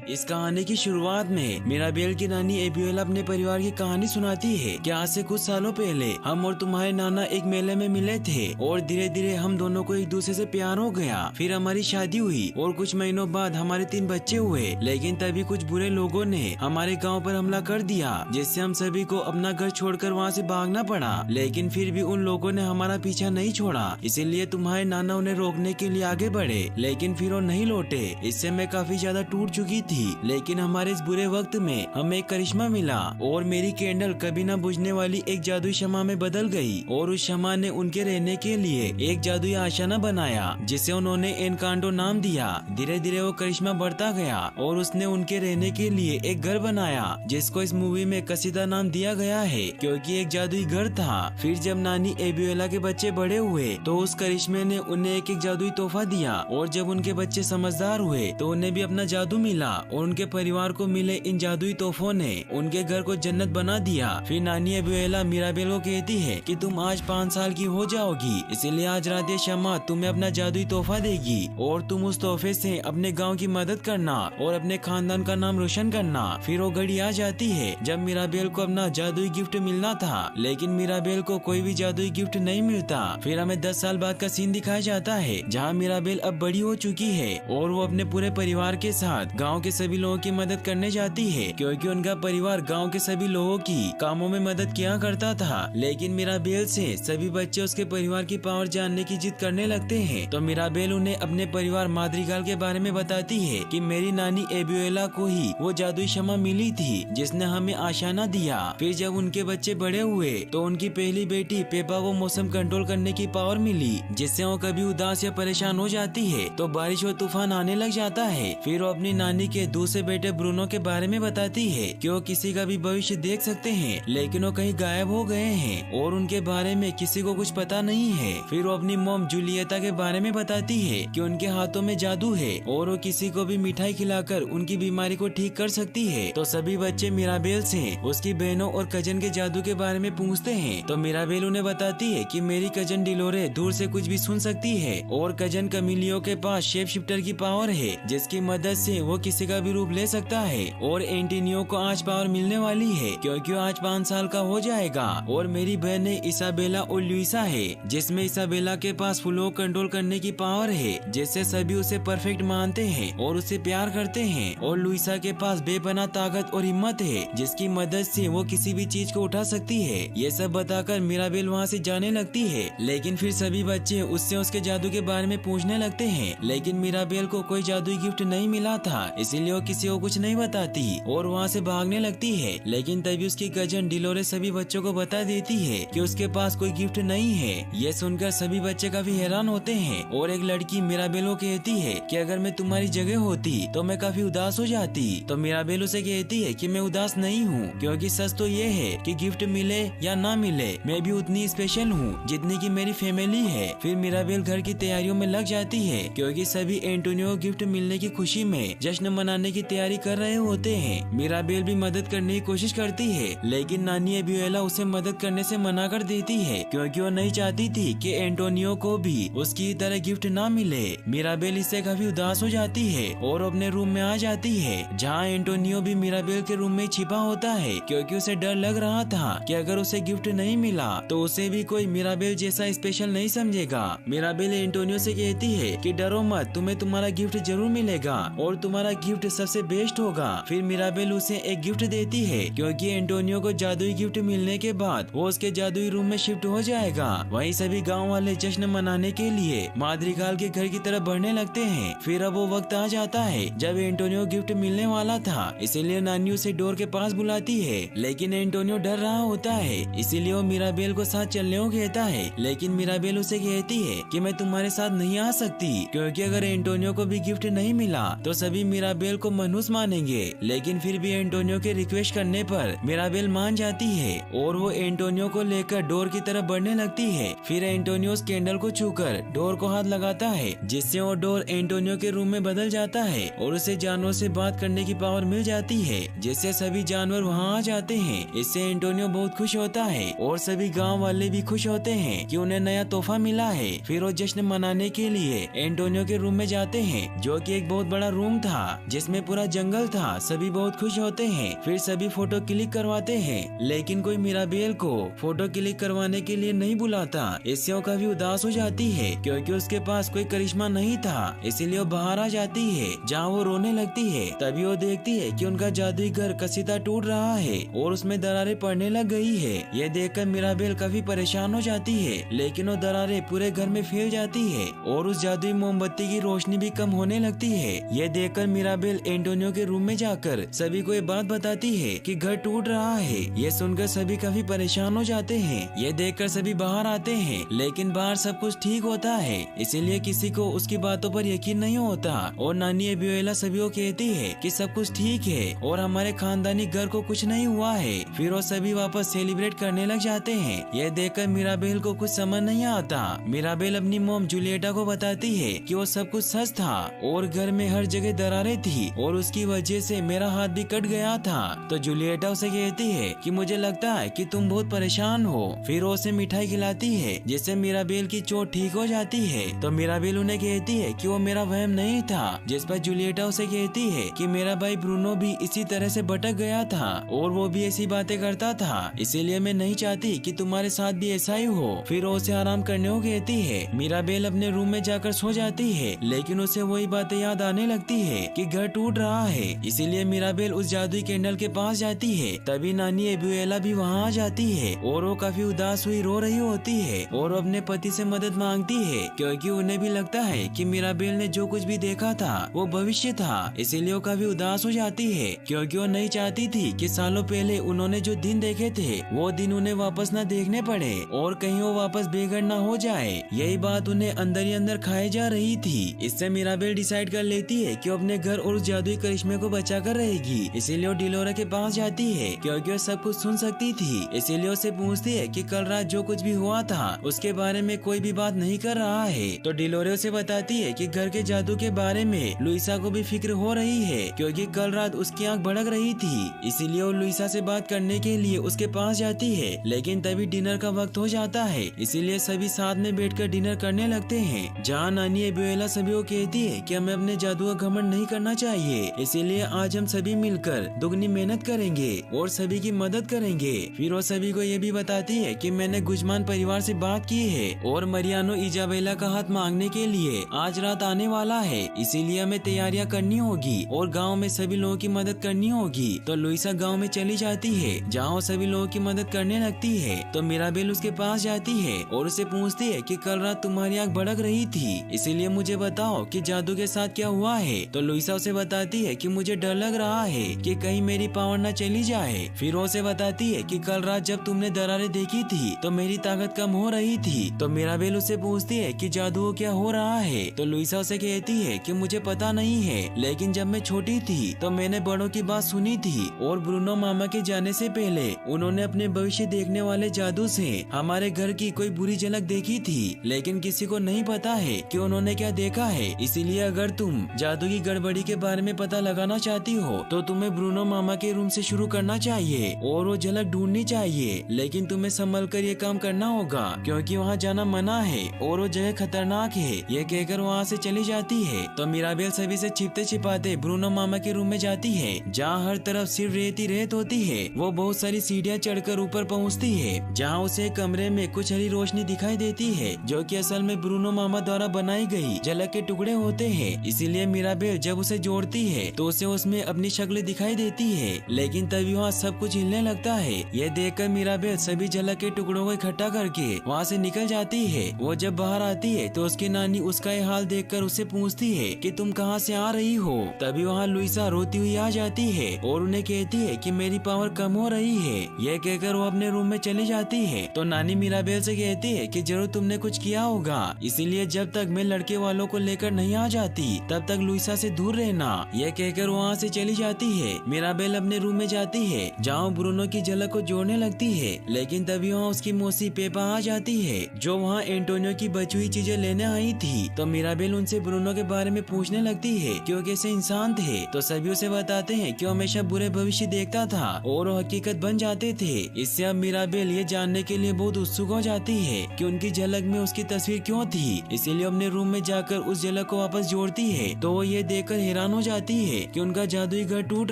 इस कहानी की शुरुआत में मिराबेल की नानी एबियोला अपने परिवार की कहानी सुनाती है कि आज से कुछ सालों पहले हम और तुम्हारे नाना एक मेले में मिले थे और धीरे धीरे हम दोनों को एक दूसरे से प्यार हो गया। फिर हमारी शादी हुई और कुछ महीनों बाद हमारे 3 बच्चे हुए। लेकिन तभी कुछ बुरे लोगों ने हमारे गाँव पर हमला कर दिया, जिससे हम सभी को अपना घर छोड़कर वहाँ से भागना पड़ा। लेकिन फिर भी उन लोगों ने हमारा पीछा नहीं छोड़ा, इसीलिए तुम्हारे नाना उन्हें रोकने के लिए आगे बढ़े, लेकिन फिर वो नहीं लौटे। इससे मैं काफी ज्यादा टूट चुकी थी। लेकिन हमारे इस बुरे वक्त में हमें एक करिश्मा मिला और मेरी कैंडल कभी न बुझने वाली एक जादुई शम्मा में बदल गई और उस शम्मा ने उनके रहने के लिए एक जादुई आशाना बनाया, जिसे उन्होंने एनकांटो नाम दिया। धीरे धीरे वो करिश्मा बढ़ता गया और उसने उनके रहने के लिए एक घर बनाया, जिसको इस मूवी में कसीदा नाम दिया गया है, क्योंकि एक जादुई घर था। फिर जब नानी एबियोला के बच्चे बड़े हुए तो उस करिश्मे ने उन्हें एक जादुई तोहफा दिया और जब उनके बच्चे समझदार हुए तो उन्हें भी अपना जादू मिला और उनके परिवार को मिले इन जादुई तोहफों ने उनके घर को जन्नत बना दिया। फिर नानी एबियोला मिराबेल को कहती है कि तुम आज 5 साल की हो जाओगी, इसीलिए आज रात ये शम्मा तुम्हें अपना जादुई तोहफा देगी और तुम उस तोहफे से अपने गाँव की मदद करना और अपने खानदान का नाम रोशन करना। फिर वो घड़ी आ जाती है जब मिराबेल को अपना जादुई गिफ्ट मिलना था, लेकिन मिराबेल को कोई भी जादुई गिफ्ट नहीं मिलता। फिर हमें 10 साल बाद का सीन दिखाया जाता है जहाँ मिराबेल अब बड़ी हो चुकी है और वो अपने पूरे परिवार के साथ गांव के सभी लोगों की मदद करने जाती है, क्योंकि उनका परिवार गांव के सभी लोगों की कामों में मदद किया करता था। लेकिन मिराबेल से सभी बच्चे उसके परिवार की पावर जानने की जिद करने लगते हैं, तो मिराबेल उन्हें अपने परिवार माद्रिगाल के बारे में बताती है कि मेरी नानी एबियोला को ही वो जादुई शम्मा मिली थी जिसने हमें आशाना दिया। फिर जब उनके बच्चे बड़े हुए तो उनकी पहली बेटी पेपा को मौसम कंट्रोल करने की पावर मिली, जिससे वो कभी उदास या परेशान हो जाती है तो बारिश और तूफान आने लग जाता है। फिर वो अपनी नानी के दूसरे बेटे ब्रूनो के बारे में बताती है कि वो किसी का भी भविष्य देख सकते हैं, लेकिन वो कहीं गायब हो गए हैं और उनके बारे में किसी को कुछ पता नहीं है। फिर वो अपनी मॉम जूलियता के बारे में बताती है कि उनके हाथों में जादू है और वो किसी को भी मिठाई खिलाकर उनकी बीमारी को ठीक कर सकती है। तो सभी बच्चे मिराबेल से उसकी बहनों और कजन के जादू के बारे में पूछते हैं, तो मिराबेल उन्हें बताती है कि मेरी कजन डिलोरे दूर से कुछ भी सुन सकती है और कजन कमिलियो के पास शेप शिफ्टर की पावर है, जिसकी मदद से वो किसी का भी रूप ले सकता है। और एंटोनियो को आज पावर मिलने वाली है क्योंकि वो आज 5 साल का हो जाएगा। और मेरी बहन इसाबेला और लुइसा है, जिसमें इसाबेला के पास फूलों को कंट्रोल करने की पावर है, जिससे सभी उसे परफेक्ट मानते हैं और उसे प्यार करते हैं। और लुइसा के पास बेपनाह ताकत और हिम्मत है, जिसकी मदद से वो किसी भी चीज को उठा सकती है। ये सब बताकर मिराबेल वहाँ से जाने लगती है, लेकिन फिर सभी बच्चे उससे उसके जादू के बारे में पूछने लगते हैं। लेकिन मिराबेल को कोई जादुई गिफ्ट नहीं मिला था, इसीलिए वो किसी को कुछ नहीं बताती और वहाँ से भागने लगती है। लेकिन तभी उसकी कजन डिलोरे सभी बच्चों को बता देती है कि उसके पास कोई गिफ्ट नहीं है। ये सुनकर सभी बच्चे काफी हैरान होते हैं और एक लड़की मिराबेल को कहती है कि अगर मैं तुम्हारी जगह होती तो मैं काफी उदास हो जाती। तो मिराबेल उसे कहती है कि मैं उदास नहीं हूँ, क्योंकि सच तो ये है कि गिफ्ट मिले या ना मिले मैं भी उतनी स्पेशल हूँ जितनी की मेरी फैमिली है। फिर मिराबेल घर की तैयारियों में लग जाती है, क्योंकि सभी एंटोनियो को गिफ्ट मिलने की खुशी में जश्न मनाने की तैयारी कर रहे होते हैं। मिराबेल भी मदद करने की कोशिश करती है, लेकिन नानी एबियोला उसे मदद करने से मना कर देती है, क्योंकि वो नहीं चाहती थी कि एंटोनियो को भी उसकी तरह गिफ्ट ना मिले। मिराबेल इससे काफी उदास हो जाती है और अपने रूम में आ जाती है, जहाँ एंटोनियो भी मिराबेल के रूम में छिपा होता है, क्योंकि उसे डर लग रहा था कि अगर उसे गिफ्ट नहीं मिला तो उसे भी कोई मिराबेल जैसा स्पेशल नहीं समझेगा। मिराबेल एंटोनियो से कहती है कि डरो मत, तुम्हें तुम्हारा गिफ्ट जरूर मिलेगा और तुम्हारा गिफ्ट सबसे बेस्ट होगा। फिर मिराबेल उसे एक गिफ्ट देती है, क्योंकि एंटोनियो को जादुई गिफ्ट मिलने के बाद वो उसके जादुई रूम में शिफ्ट हो जाएगा। वहीं सभी गाँव वाले जश्न मनाने के लिए माद्रिगाल के घर की तरफ बढ़ने लगते हैं। फिर अब वो वक्त आ जाता है जब एंटोनियो गिफ्ट मिलने वाला था, इसीलिए नानी उसे डोर के पास बुलाती है, लेकिन एंटोनियो डर रहा होता है, इसीलिए वो मिराबेल को साथ चलने को कहता है। लेकिन मिराबेल उसे कहती है कि मैं तुम्हारे साथ नहीं आ सकती, क्योंकि अगर एंटोनियो को भी गिफ्ट नहीं मिला तो सभी मिराबेल को मनहूस मानेंगे। लेकिन फिर भी एंटोनियो के रिक्वेस्ट करने पर मिराबेल मान जाती है और वो एंटोनियो को लेकर डोर की तरफ बढ़ने लगती है। फिर एंटोनियो उस कैंडल को छूकर डोर को हाथ लगाता है, जिससे वो डोर एंटोनियो के रूम में बदल जाता है और उसे जानवर से बात करने की पावर मिल जाती है, जिससे सभी जानवर वहाँ आ जाते हैं। इससे एंटोनियो बहुत खुश होता है और सभी गाँव वाले भी खुश होते हैं कि उन्हें नया तोहफा मिला है। फिर वो जश्न मनाने के लिए एंटोनियो के रूम में जाते हैं, जो कि एक बहुत बड़ा रूम था जिसमें पूरा जंगल था। सभी बहुत खुश होते हैं, फिर सभी फोटो क्लिक करवाते हैं, लेकिन कोई मिराबेल को फोटो क्लिक करवाने के लिए नहीं बुलाता। इससे वो काफी उदास हो जाती है क्योंकि उसके पास कोई करिश्मा नहीं था। इसीलिए वो बाहर आ जाती है जहाँ वो रोने लगती है। तभी वो देखती है कि उनका जादुई घर कसीदा टूट रहा है और उसमें दरारें पड़ने लग गई है। ये देखकर मिराबेल काफी परेशान हो जाती है, लेकिन वो दरारें पूरे घर में फैल जाती है और उस जादुई मोमबत्ती की रोशनी भी कम होने लगती है। ये देखकर मिराबेल एंटोनियो के रूम में जाकर सभी को ये बात बताती है कि घर टूट रहा है। ये सुनकर सभी काफी परेशान हो जाते हैं। ये देखकर सभी बाहर आते हैं, लेकिन बाहर सब कुछ ठीक होता है, इसीलिए किसी को उसकी बातों पर यकीन नहीं होता। और नानी एबियोला सभी को कहती है कि सब कुछ ठीक है और हमारे खानदानी घर को कुछ नहीं हुआ है। फिर वो सभी वापस सेलिब्रेट करने लग जाते हैं। यह देखकर मिराबेल को कुछ समझ नहीं आता। मिराबेल अपनी मॉम जूलिएटा को बताती है कि वो सब कुछ सच था और घर में हर जगह दरारें थी और उसकी वजह से मेरा हाथ भी कट गया था। तो जूलिएटा उसे कहती है कि मुझे लगता है कि तुम बहुत परेशान हो। फिर वो उसे मिठाई खिलाती है जिससे मिराबेल की चोट ठीक हो जाती है। तो मिराबेल उन्हें कहती है कि वो मेरा वहम नहीं था, जिस पर जूलिएटा उसे कहती है कि मेरा भाई ब्रूनो भी इसी तरह से भटक गया था और वो भी ऐसी बातें करता था, इसीलिए मैं नहीं चाहती कि तुम्हारे साथ भी ऐसा ही हो। फिर वो उसे आराम करने को कहती है। मिराबेल अपने रूम में जाकर सो जाती है, लेकिन उसे वही बातें याद आने लगती है कि घर टूट रहा है। इसीलिए मिराबेल उस जादुई कैंडल के पास जाती है। तभी नानी एबियोला भी वहाँ आ जाती है और वो काफी उदास हुई रो रही होती है और वो अपने पति से मदद मांगती है क्योंकि उन्हें भी लगता है कि मिराबेल ने जो कुछ भी देखा था वो भविष्य था। इसीलिए वो काफी उदास हो जाती है क्योंकि वो नहीं चाहती थी कि सालों पहले उन्होंने जो दिन देखे थे वो दिन उन्हें वापस न देखने पड़े और कहीं वो वापस बेघर न हो जाए। यही बात उन्हें अंदर ही अंदर खाई जा रही थी। इससे मिराबेल डिसाइड कर लेती है कि वो अपने घर और उस जादुई करिश्मे को बचा कर रहेगी। इसीलिए वो डिलोरा के पास जाती है क्योंकि वो सब कुछ सुन सकती थी। इसीलिए उससे पूछती है कि कल रात जो कुछ भी हुआ था उसके बारे में कोई भी बात नहीं कर रहा है। तो डिलोरे उसे बताती है कि घर के जादू के बारे में लुइसा को भी फिक्र हो रही है क्योंकि कल रात उसकी आंख भड़क रही थी। इसीलिए वो लुइसा से बात करने के लिए उसके पास जाती है, लेकिन तभी डिनर का वक्त हो जाता है। इसीलिए सभी साथ में बैठकर डिनर करने लगते हैं, जहाँ नानी एबियोला सभी को कहती है कि हमें अपने जादू का घमंड नहीं करना चाहिए। इसीलिए आज हम सभी मिलकर दुगनी मेहनत करेंगे और सभी की मदद करेंगे। फिर वो सभी को ये भी बताती है कि मैंने गुजमान परिवार से बात की है और मरियानो इजाबेला का हाथ मांगने के लिए आज रात आने वाला है, इसीलिए हमें तैयारियां करनी होगी और गांव में सभी लोगों की मदद करनी होगी। तो लुइसा गांव में चली जाती है जहाँ वो सभी लोगों की मदद करने लगती है। तो मिराबेल उसके पास जाती है और उसे पूछती है कि कल रात तुम्हारी आंख भड़क रही थी, इसीलिए मुझे बताओ कि जादू के साथ क्या हुआ है। तो लुइसा उसे बताती है कि मुझे डर लग रहा है कि कहीं मेरी पावर न चली जाए। फिर वो उसे बताती है कि कल रात जब तुमने दरारें देखी थी तो मेरी ताकत कम हो रही थी। तो मिराबेल उससे पूछती है कि जादू क्या हो रहा है। तो लुइसा उसे कहती है कि मुझे पता नहीं है, लेकिन जब मैं छोटी थी तो मैंने बड़ों की बात सुनी थी और ब्रूनो मामा के जाने से पहले उन्होंने अपने भविष्य देखने वाले जादू से हमारे घर की कोई बुरी झलक देखी थी, लेकिन किसी को नहीं पता है कि उन्होंने क्या देखा है। इसीलिए अगर तुम जादू की गड़बड़ी के बारे में पता लगाना चाहती हो तो तुम्हें ब्रूनो मामा के रूम से शुरू करना चाहिए और वो झलक ढूंढनी चाहिए, लेकिन तुम्हें संभल कर ये काम करना होगा क्योंकि वहाँ जाना मना है और वो जगह खतरनाक है। ये कहकर वहाँ से चली जाती है। तो मिराबेल सभी से छिपते छिपाते ब्रूनो मामा के रूम में जाती है, जहाँ हर तरफ सिर्फ रेत ही रेत होती है। वो बहुत सारी सीढ़ियाँ चढ़कर ऊपर पहुँचती है, जहाँ उसे कमरे में कुछ हरी रोशनी दिखाई देती है जो कि असल में ब्रूनो मामा द्वारा बनाई गई झलक के टुकड़े होते हैं। इसीलिए मिराबेल जब उसे जोड़ती है तो उसे उसमें अपनी शक्ल दिखाई देती है, लेकिन तभी वहाँ सब कुछ हिलने लगता है। यह देखकर मिराबेल सभी झलक के टुकड़ों को इकट्ठा करके वहाँ से निकल जाती है। वो जब बाहर आती है तो उसकी नानी उसका ये हाल देखकर उससे पूछती है कि तुम कहाँ से आ रही हो। तभी वहाँ लुइसा रोती हुई आ जाती है और उन्हें कहती है कि मेरी पावर कम हो रही है। यह कहकर वो अपने रूम में चली जाती है। तो नानी मिराबेल से कहती है कि जरूर तुमने कुछ किया होगा, इसीलिए जब तक मैं लड़के वालों को लेकर नहीं आ जाती तब तक लुइसा से दूर रहना। यह कहकर वहाँ से चली जाती है। मिराबेल अपने रूम में जाती है जहाँ ब्रूनो की झलक को जोड़ने लगती है, लेकिन तभी वहाँ उसकी मौसी पेपा आ जाती है जो वहाँ एंटोनियो की बची हुई चीजें लेने आई थी। तो मिराबेल उनसे ब्रूनो के बारे में पूछने लगती है कि वो कैसे इंसान थे। तो सभी उसे बताते हैं कि वो हमेशा बुरे भविष्य देखता था और वो हकीकत बन जाते थे। इससे अब मिराबेल ये जानने के लिए बहुत उत्सुक हो जाती है कि उनकी झलक में उसकी तस्वीर क्यों थी। इसीलिए अपने रूम में जाकर उस झलक को वापस जोड़ती है। तो वो ये देखकर हैरान हैरान हो जाती है कि उनका जादुई घर टूट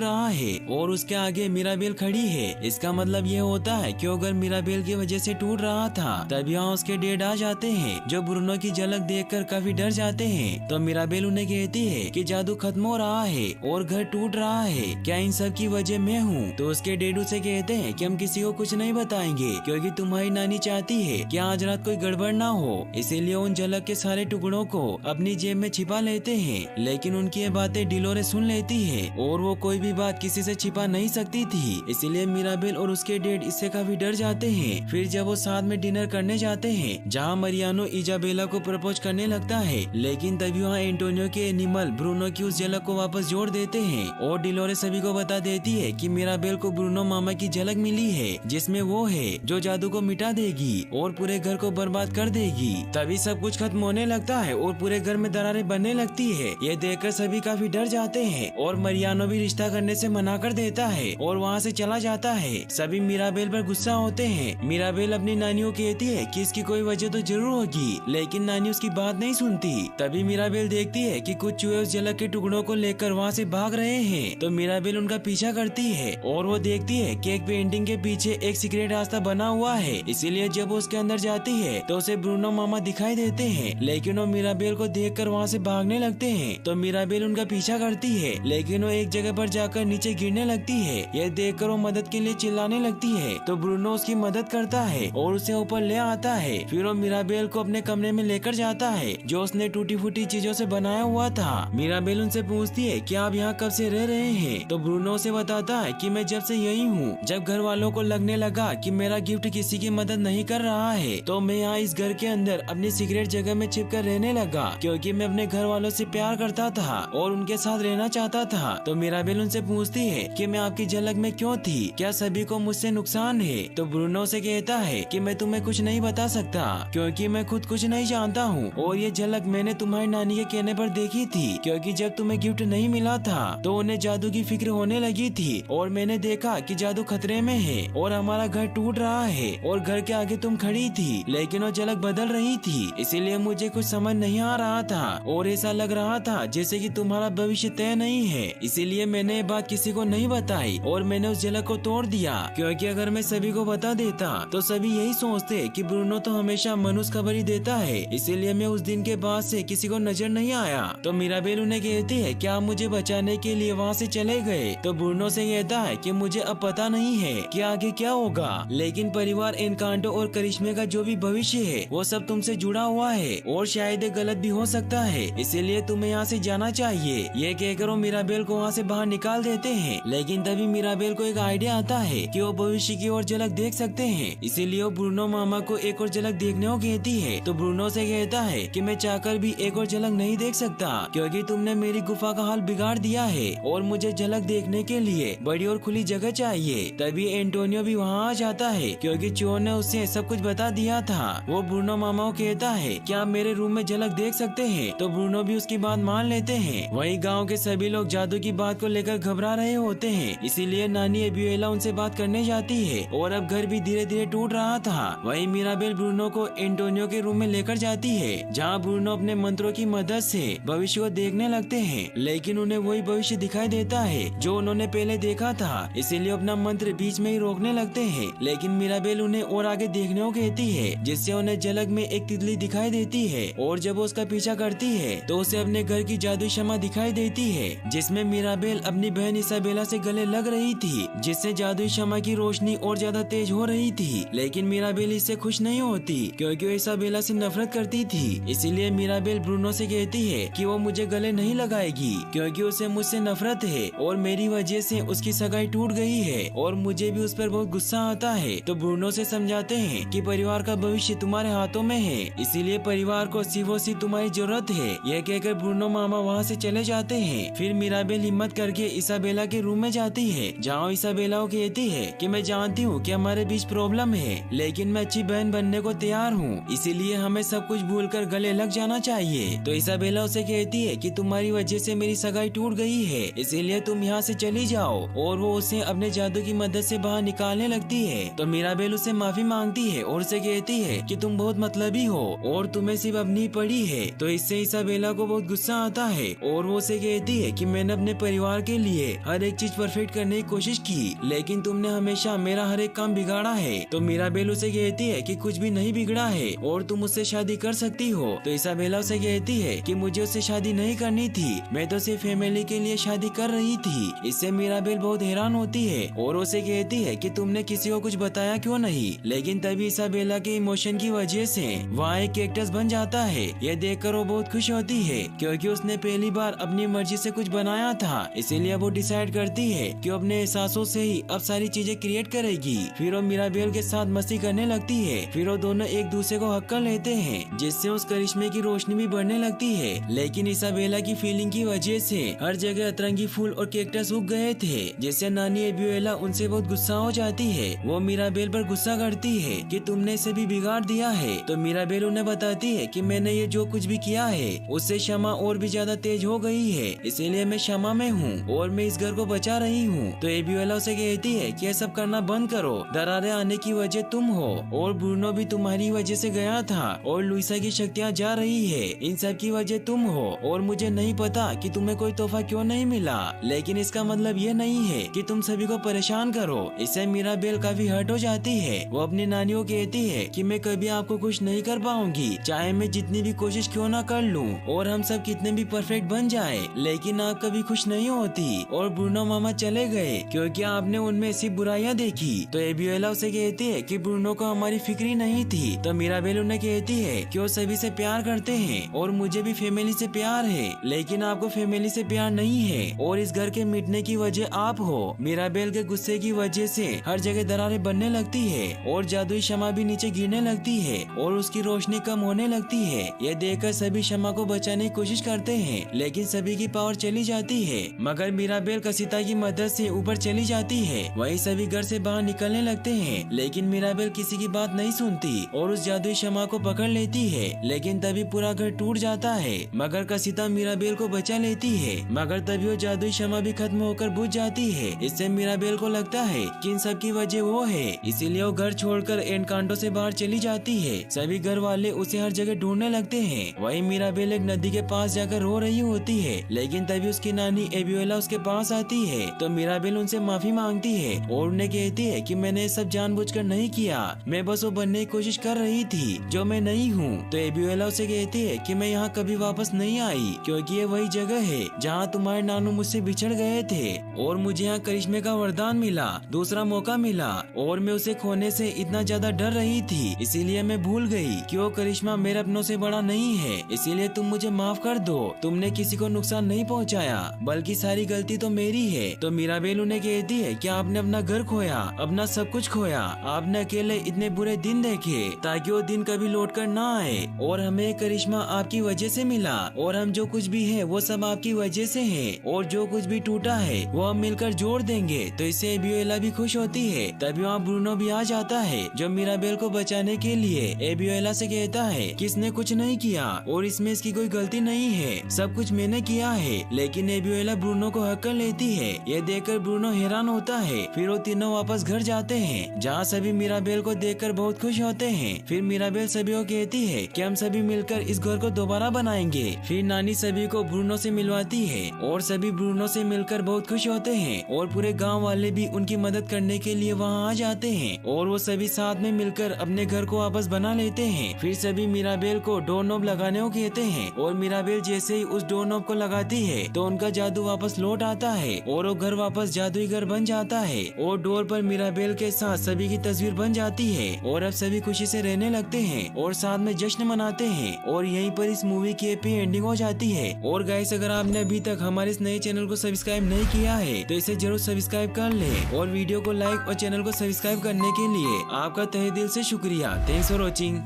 रहा है और उसके आगे मिराबेल खड़ी है। इसका मतलब ये होता है कि वो घर मिराबेल की वजह से टूट रहा था। तब यहाँ उसके डैड आ जाते हैं जो ब्रूनो की झलक देखकर काफी डर जाते हैं। तो मिराबेल उन्हें कहती है कि जादू खत्म हो रहा है और घर टूट रहा है, क्या इन सब की वजह मैं हूँ? तो उसके डैड उसे कहते हैं कि हम किसी को कुछ नहीं बताएंगे क्योंकि तुम्हारी नानी चाहती है कि आज रात कोई गड़बड़ ना हो, इसीलिए उन झलक के सारे टुकड़ों को अपनी जेब में छिपा लेते हैं। लेकिन उनकी ये बातें डिलोरेस सुन लेती है और वो कोई भी बात किसी से छिपा नहीं सकती थी, इसीलिए मिराबेल और उसके डैड इससे काफी डर जाते हैं। फिर जब वो साथ में डिनर करने जाते हैं जहाँ मरियानो इजाबेला को प्रपोज करने लगता है, लेकिन तभी वहाँ एंटोनियो के एनिमल ब्रूनो की उस झलक को वापस जोड़ देते हैं और डिलोरेस सभी को बता देती है कि मिराबेल को ब्रूनो मामा की झलक मिली है जिसमें वो है जो जादू को मिटा देगी और पूरे घर को बर्बाद कर देगी। तभी सब कुछ खत्म होने लगता है और पूरे घर में दरारें बनने लगती है। ये देखकर सभी काफी डर जाते हैं और मरियानो भी रिश्ता करने से मना कर देता है और वहाँ से चला जाता है। सभी मिराबेल पर गुस्सा होते हैं। मिराबेल अपनी नानी को कहती है कि इसकी कोई वजह तो जरूर होगी, लेकिन नानी उसकी बात नहीं सुनती। तभी मिराबेल देखती है कि कुछ चूहे उस झलक के टुकड़ों को लेकर वहाँ से भाग रहे हैं, तो मिराबेल उनका पीछा करती है और वो देखती है कि एक पेंटिंग के पीछे एक सीक्रेट रास्ता बना हुआ है। इसीलिए जब वो उसके अंदर जाती है तो उसे ब्रूनो मामा दिखाई देते हैं, लेकिन वो मिराबेल को देखकर वहाँ से भागने लगते हैं। तो मिराबेल उनका पीछा करती है, लेकिन वो एक जगह पर जाकर नीचे गिरने लगती है। यह देखकर वो मदद के लिए चिल्लाने लगती है, तो ब्रूनो उसकी मदद करता है और उसे ऊपर ले आता है। फिर वो मिराबेल को अपने कमरे में लेकर जाता है जो उसने टूटी फूटी चीजों से बनाया हुआ था। मिराबेल उनसे पूछती है कि आप यहाँ कब से रह रहे हैं? तो ब्रूनो से बताता है कि मैं जब से यही हूँ। जब घर वालों को लगने लगा कि मेरा गिफ्ट किसी की मदद नहीं कर रहा है तो मैं यहाँ इस घर के अंदर अपनी सीक्रेट जगह में छिप कर रहने लगा, क्योंकि मैं अपने घर वालों से प्यार करता था और उनके साथ रहना चाहता था। तो मिराबेल उनसे पूछती है कि मैं आपकी झलक में क्यों थी, क्या सभी को मुझसे नुकसान है? तो ब्रूनो से कहता है कि मैं तुम्हें कुछ नहीं बता सकता क्योंकि मैं खुद कुछ नहीं जानता हूँ और ये झलक मैंने तुम्हारी नानी के कहने पर देखी थी, क्योंकि जब तुम्हें गिफ्ट नहीं मिला था तो उन्हें जादू की फिक्र होने लगी थी और मैंने देखा कि जादू खतरे में है और हमारा घर टूट रहा है और घर के आगे तुम खड़ी थी, लेकिन वो झलक बदल रही थी, इसीलिए मुझे कुछ समझ नहीं आ रहा था और ऐसा लग रहा था जैसे कि तुम्हारा भविष्य तय नहीं है। इसीलिए मैंने ये बात किसी को नहीं बताई और मैंने उस झलक को तोड़ दिया, क्योंकि अगर मैं सभी को बता देता तो सभी यही सोचते कि ब्रूनो तो हमेशा मनुष्य खबर ही देता है, इसीलिए मैं उस दिन के बाद से किसी को नजर नहीं आया। तो मिराबेल उन्हें कहती है कि आप मुझे बचाने के लिए वहाँ से चले गए। तो ब्रूनो से कहता है कि मुझे अब पता नहीं है कि आगे क्या होगा, लेकिन परिवार एनकांटो और करिश्मे का जो भी भविष्य है वो सब तुमसे जुड़ा हुआ है और शायद ये गलत भी हो सकता है, इसीलिए तुम्हें यहाँ से जाना चाहिए। ये कहकर वो मिराबेल को वहाँ से बाहर निकाल देते हैं, लेकिन तभी मिराबेल को एक आइडिया आता है कि वो भविष्य की ओर झलक देख सकते हैं, इसीलिए वो ब्रूनो मामा को एक और झलक देखने को कहती है। तो ब्रूनो से कहता है कि मैं चाहकर भी एक और झलक नहीं देख सकता, क्योंकि तुमने मेरी गुफा का हाल बिगाड़ दिया है और मुझे झलक देखने के लिए बड़ी और खुली जगह चाहिए। तभी एंटोनियो भी वहाँ आ जाता है, क्योंकि चोर ने उसे सब कुछ बता दिया था। वो ब्रूनो मामा को कहता है कि आप मेरे रूम में झलक देख सकते हैं, तो ब्रूनो भी उसकी बात मान लेते हैं। वहीं गांव के सभी लोग जादू की बात को लेकर घबरा रहे होते हैं, इसीलिए नानी एबियोला उनसे बात करने जाती है और अब घर भी धीरे धीरे टूट रहा था। वहीं मिराबेल ब्रूनो को एंटोनियो के रूम में लेकर जाती है, जहाँ ब्रूनो अपने मंत्रों की मदद से भविष्य को देखने लगते हैं, लेकिन उन्हें वही भविष्य दिखाई देता है जो उन्होंने पहले देखा था, इसीलिए अपना मंत्र बीच में ही रोकने लगते हैं। लेकिन मिराबेल उन्हें और आगे देखने को कहती है, जिससे उन्हें झलक में एक तितली दिखाई देती है और जब वो उसका पीछा करती है तो उसे अपने घर की जादुई शमा दिखाई देती है, जिसमें मिराबेल अपनी बहन इसाबेला से गले लग रही थी, जिससे जादुई शमा की रोशनी और ज्यादा तेज हो रही थी। लेकिन मिराबेल इससे खुश नहीं होती, क्योंकि वो इसाबेला से नफरत करती थी। इसीलिए मिराबेल ब्रूनो से कहती है कि वो मुझे गले नहीं लगाएगी, क्योंकि उसे मुझसे नफरत है और मेरी वजह से उसकी सगाई टूट गई है और मुझे भी उस पर बहुत गुस्सा आता है। तो ब्रूनो से समझाते हैं कि परिवार का भविष्य तुम्हारे हाथों में है, इसीलिए परिवार को सिर्फ और सिर्फ तुम्हारी जरूरत है। यह कहकर ब्रूनो मामा वहाँ से चले जाते हैं। फिर मिराबेल हिम्मत करके इसाबेला के रूम में जाती है, जहाँ इसाबेला को कहती है कि मैं जानती हूँ कि हमारे बीच प्रॉब्लम है, लेकिन मैं अच्छी बहन बनने को तैयार हूँ, इसीलिए हमें सब कुछ भूलकर गले लग जाना चाहिए। तो इसाबेला उसे कहती है कि तुम्हारी वजह से मेरी सगाई टूट गई है, इसीलिए तुम यहाँ से चली जाओ, और वो उसे अपने जादू की मदद से बाहर निकालने लगती है। तो मिराबेल उसे माफी मांगती है और उसे कहती है कि तुम बहुत मतलबी हो और तुम्हें सिर्फ अपनी पड़ी है। तो इससे इसाबेला को बहुत गुस्सा आता है और वो उसे कहती है कि मैंने अपने परिवार के लिए हर एक चीज परफेक्ट करने की कोशिश की, लेकिन तुमने हमेशा मेरा हर एक काम बिगाड़ा है। तो मिराबेल उसे कहती है कि कुछ भी नहीं बिगड़ा है और तुम उससे शादी कर सकती हो। तो इसाबेला उसे कहती है कि मुझे उससे शादी नहीं करनी थी, मैं तो सिर्फ फैमिली के लिए शादी कर रही थी। इससे मिराबेल बहुत हैरान होती है और उसे कहती है कि तुमने किसी को कुछ बताया क्यों नहीं। लेकिन तभी इसाबेला के इमोशन की वजह से वहाँ एक कैक्टस बन जाता है। यह देखकर वो बहुत खुश होती है क्योंकि उसने पहली बार अपनी मर्जी से कुछ बनाया था, इसीलिए वो डिसाइड करती है कि वो अपने एहसासों से ही अब सारी चीजें क्रिएट करेगी। फिर वो मिराबेल के साथ मस्ती करने लगती है। फिर वो दोनों एक दूसरे को हक कर लेते हैं, जिससे उस करिश्मे की रोशनी भी बढ़ने लगती है। लेकिन इसाबेला की फीलिंग की वजह से हर जगह अतरंगी फूल और कैक्टस उग गए थे, जिससे नानी एबियोला उनसे बहुत गुस्सा हो जाती है। वो मिराबेल पर गुस्सा करती है कि तुमने इसे भी बिगाड़ दिया है। तो मिराबेल उन्हें बताती है कि मैंने ये जो कुछ भी किया है उससे क्षमा और भी ज्यादा तेज हो गई है, इसीलिए मैं क्षमा में हूँ और मैं इस घर को बचा रही हूँ। तो एबियोला उसे कहती है कि ये सब करना बंद करो, दरारें आने की वजह तुम हो और ब्रूनो भी तुम्हारी वजह से गया था और लुइसा की शक्तियाँ जा रही है, इन सब की वजह तुम हो। और मुझे नहीं पता कि तुम्हें कोई तोहफा क्यों नहीं मिला, लेकिन इसका मतलब ये नहीं है कि तुम सभी को परेशान करो। इससे मिराबेल काफी हर्ट हो जाती है। वो अपनी नानी को कहती है कि मैं कभी आपको खुश नहीं कर पाऊंगी, चाहे मैं जितनी भी कोशिश क्यों ना कर लूं और हम सब कितने भी परफेक्ट बन जाए, लेकिन आप कभी खुश नहीं होती। और ब्रूनो मामा चले गए क्योंकि आपने उनमें ऐसी बुराइयां देखी। तो एबियोला उसे कहती है कि ब्रूनो को हमारी फिक्र ही नहीं थी। तो मिराबेल उन्हें कहती है कि वो सभी से प्यार करते हैं और मुझे भी फैमिली से प्यार है, लेकिन आपको फैमिली से प्यार नहीं है और इस घर के मिटने की वजह आप हो। मिराबेल के गुस्से की वजह से हर जगह दरारें बनने लगती है और जादुई शमा भी नीचे गिरने लगती है और उसकी रोशनी कम होने लगती है। यह देखकर सभी शमा को बचाने की कोशिश करते हैं, लेकिन सभी की पावर चली जाती है। मगर मिराबेल कसिता की मदद से ऊपर चली जाती है। वहीं सभी घर से बाहर निकलने लगते हैं, लेकिन मिराबेल किसी की बात नहीं सुनती और उस जादुई शमा को पकड़ लेती है। लेकिन तभी पूरा घर टूट जाता है, मगर कसिता मिराबेल को बचा लेती है। मगर तभी वो जादुई शमा भी खत्म होकर बुझ जाती है। इससे मिराबेल को लगता है कि इन सब की वजह वो है, इसीलिए वो घर छोड़कर एनकांटो से बाहर चली जाती है। सभी घर वाले उसे हर जगह ढूंढने लगते हैं। वहीं मिराबेल एक नदी के पास जाकर रो रही होती है, लेकिन तभी उसकी नानी एबियोला उसके पास आती है। तो मिराबेल उनसे माफी मांगती है और उन्हें कहती है कि मैंने सब जानबूझकर नहीं किया, मैं बस वो बनने की कोशिश कर रही थी जो मैं नहीं हूँ। तो एबियोला उसे कहती है कि मैं यहाँ कभी वापस नहीं आई, क्योंकि ये वही जगह है जहाँ तुम्हारे नानू मुझसे बिछड़ गए थे और मुझे यहाँ करिश्मे का वरदान मिला, दूसरा मौका मिला और मैं उसे खोने से इतना ज्यादा डर रही थी, इसीलिए मैं भूल गई कि वो करिश्मा मेरे अपनों से बड़ा नहीं है। इसीलिए तुम मुझे माफ कर दो, तुमने किसी को नुकसान नहीं पहुंचाया, बल्कि सारी गलती तो मेरी है। तो मिराबेल उन्हें कहती है कि आपने अपना घर खोया, अपना सब कुछ खोया, आपने अकेले इतने बुरे दिन देखे ताकि वो दिन कभी लौट कर ना आए और हमें करिश्मा आपकी वजह से मिला और हम जो कुछ भी है वो सब आपकी वजह से है और जो कुछ भी टूटा है वो हम मिलकर जोड़ देंगे। तो इससे एबियोला भी खुश होती है। तभी वहाँ ब्रूनो भी आ जाता है जो मिराबेल को बचाने के लिए एबियोला से कहता है कि इसने कुछ नहीं किया और इसमें इसकी कोई गलती नहीं है, सब कुछ मैंने किया है। लेकिन एबियोला ब्रूनो को हक कर लेती है। यह देखकर ब्रूनो हैरान होता है। फिर वो तीनों वापस घर जाते हैं, जहाँ सभी मिराबेल को देखकर बहुत खुश होते हैं। फिर मिराबेल सभी को कहती है कि हम सभी मिलकर इस घर को दोबारा बनाएंगे। फिर नानी सभी को ब्रूनो से मिलवाती है और सभी ब्रूनो से मिलकर बहुत खुश होते हैं और पूरे गांव वाले भी उनकी मदद करने के लिए वहां आ जाते हैं और वो सभी साथ में मिलकर अपने घर को वापस बना लेते हैं। फिर सभी मिराबेल को डोर नॉब लगाने को कहते हैं और मिराबेल जैसे ही उस डोर नॉब को लगाती है तो उनका जादू वापस लौट आता है और वो घर वापस जादुई घर बन जाता है और डोर पर मिराबेल के साथ सभी की तस्वीर बन जाती है और अब सभी खुशी से रहने लगते हैं और साथ में जश्न मनाते हैं। और यहीं पर इस मूवी की हैप्पी एंडिंग हो जाती है। और गाइस, अगर आपने अभी तक हमारे इस नए चैनल को सब्सक्राइब नहीं किया है तो इसे जरूर सब्सक्राइब कर ले और वीडियो को लाइक और चैनल को सब्सक्राइब करने के लिए आपका तहे दिल से शुक्रिया। Thanks for watching.